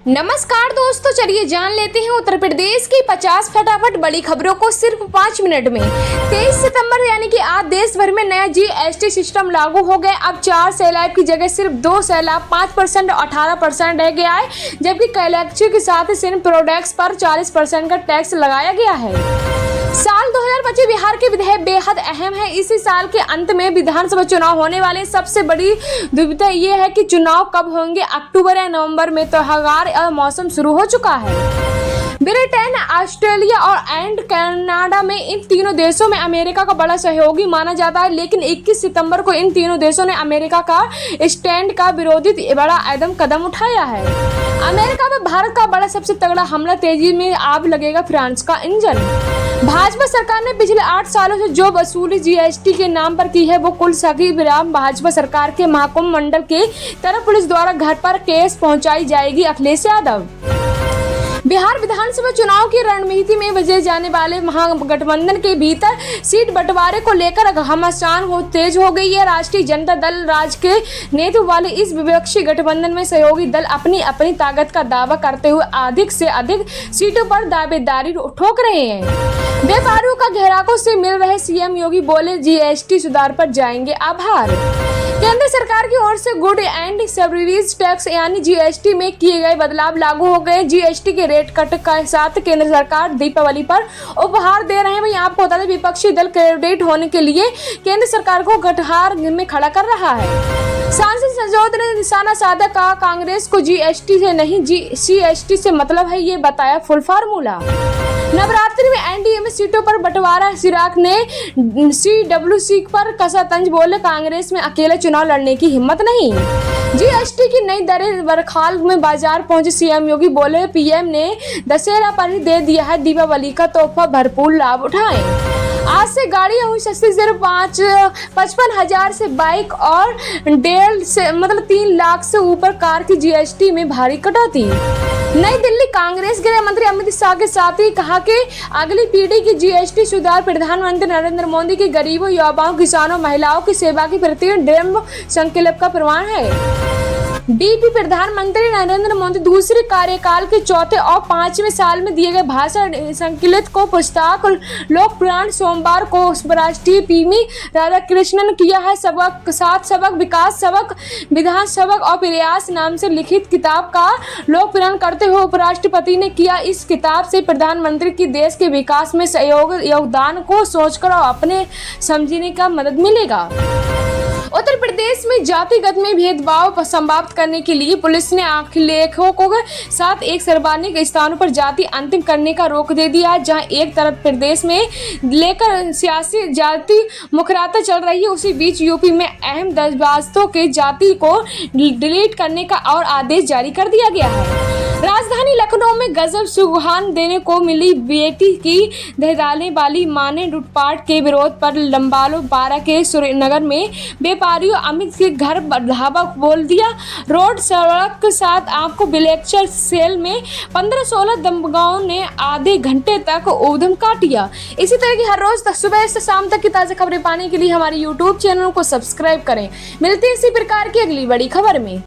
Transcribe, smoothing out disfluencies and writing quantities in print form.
नमस्कार दोस्तों, चलिए जान लेते हैं उत्तर प्रदेश की 50 फटाफट बड़ी खबरों को सिर्फ 5 मिनट में। 23 सितंबर यानी कि आज देश भर में नया जीएसटी सिस्टम लागू हो गया। अब 4 सैलाब की जगह सिर्फ 2 सैलाब 5% और 18% रह गया है, जबकि कैलेक्सी के साथ सिर्फ प्रोडक्ट्स पर 40% का टैक्स लगाया गया है। साल 2025 बिहार के विधेयक बेहद अहम है। इसी साल के अंत में विधानसभा चुनाव होने वाले। सबसे बड़ी दुविधा ये है कि चुनाव कब होंगे, अक्टूबर या नवंबर में। त्योहार और मौसम शुरू हो चुका है। ब्रिटेन, ऑस्ट्रेलिया और कनाडा में इन तीनों देशों में अमेरिका का बड़ा सहयोगी माना जाता है, लेकिन 21 सितंबर को इन तीनों देशों ने अमेरिका का स्टैंड का विरोधी बड़ा कदम उठाया है। अमेरिका में भारत का बड़ा सबसे तगड़ा हमला, तेजी में आग लगेगा फ्रांस का इंजन। भाजपा सरकार ने पिछले 8 सालों से जो वसूली जीएसटी के नाम पर की है, वो कुल सभी विराम भाजपा सरकार के महाकुंभ मंडल के तरफ पुलिस द्वारा घर पर केस पहुंचाई जाएगी। अखिलेश यादव। बिहार विधानसभा चुनाव की रणनीति में बजे जाने वाले महागठबंधन के भीतर सीट बंटवारे को लेकर घमासान तेज हो गई है। राष्ट्रीय जनता दल राज्य के नेतृत्व वाले इस विपक्षी गठबंधन में सहयोगी दल अपनी अपनी ताकत का दावा करते हुए अधिक से अधिक सीटों पर दावेदारी ठोक रहे हैं। व्यापारियों का ग्राहकों से मिल रहे सीएम योगी बोले, जीएसटी सुधार पर जाएंगे आभार। केंद्र सरकार की ओर से गुड एंड सर्विस टैक्स यानी जीएसटी में किए गए बदलाव लागू हो गए। जीएसटी के रेट कट के साथ केंद्र सरकार दीपावली पर उपहार दे रहे हैं। वहीं आपको बता दें, विपक्षी दल क्रेडिट होने के लिए केंद्र सरकार को कटघार में खड़ा कर रहा है। सांसद संजोद ने निशाना साधा, कहा कांग्रेस को जीएसटी से नहीं सीएसटी से मतलब है, ये बताया फुल फार्मूला। नवरात्रि में एनडीए में सीटों पर बंटवारा, चिराग ने सीडब्ल्यूसी पर कसा तंज, बोले कांग्रेस में अकेले चुनाव लड़ने की हिम्मत नहीं। जीएसटी की नई दरें बरखाल में बाजार पहुंचे सीएम योगी, बोले पीएम ने दशहरा पर ही दे दिया है दीपावली का तोहफा, भरपूर लाभ उठाएं। आज से गाड़ियां हुई सस्ती, सिर्फ 55,000 से बाइक और 3 लाख से ऊपर कार की जीएसटी में भारी कटौती। नई दिल्ली, कांग्रेस गृह मंत्री अमित शाह के साथ ही कहा कि अगली पीढ़ी की जीएसटी सुधार प्रधानमंत्री नरेंद्र मोदी की गरीबों, युवाओं, किसानों, महिलाओं की सेवा की प्रति दृढ़ संकल्प का प्रमाण है। डीपी प्रधानमंत्री नरेंद्र मोदी दूसरे कार्यकाल के चौथे और 5वें साल में दिए गए भाषण संकलित को पुस्तक लोक पुराण सोमवार को उपराष्ट्रपति पीवी राधाकृष्णन किया है। सबक सात सबक, विकास सबक, विधान सबक और प्रयास नाम से लिखित किताब का लोक पुराण करते हुए उपराष्ट्रपति ने किया। इस किताब से प्रधानमंत्री की देश के विकास में योगदान को सोचकर और अपने समझने का मदद मिलेगा। उत्तर प्रदेश में जातिगत में भेदभाव समाप्त करने के लिए पुलिस ने आंकड़ों के साथ एक सर्वाधिक स्थानों पर जाति अंतिम करने का रोक दे दिया है। जहां एक तरफ प्रदेश में लेकर सियासी जाति मुखराता चल रही है, उसी बीच यूपी में अहम दस्तावेजों के जाति को डिलीट करने का और आदेश जारी कर दिया गया है। राजधानी लखनऊ में गजब सुगहान देने को मिली बेटी की दहलाने वाली मां ने लूटपाट के विरोध पर लंबालो 12 के सुरेनगर में व्यापारियों अमित के घर ढाबा बोल दिया। रोड सड़क के साथ आपको बिलेक्चर सेल में 15-16 दंगाओं ने आधे घंटे तक ऊधम काटिया। इसी तरह की हर रोज तक सुबह से शाम तक की ताज़ा खबरें पाने के लिए हमारे यूट्यूब चैनल को सब्सक्राइब करें। मिलते हैं इसी प्रकार की अगली बड़ी खबर में।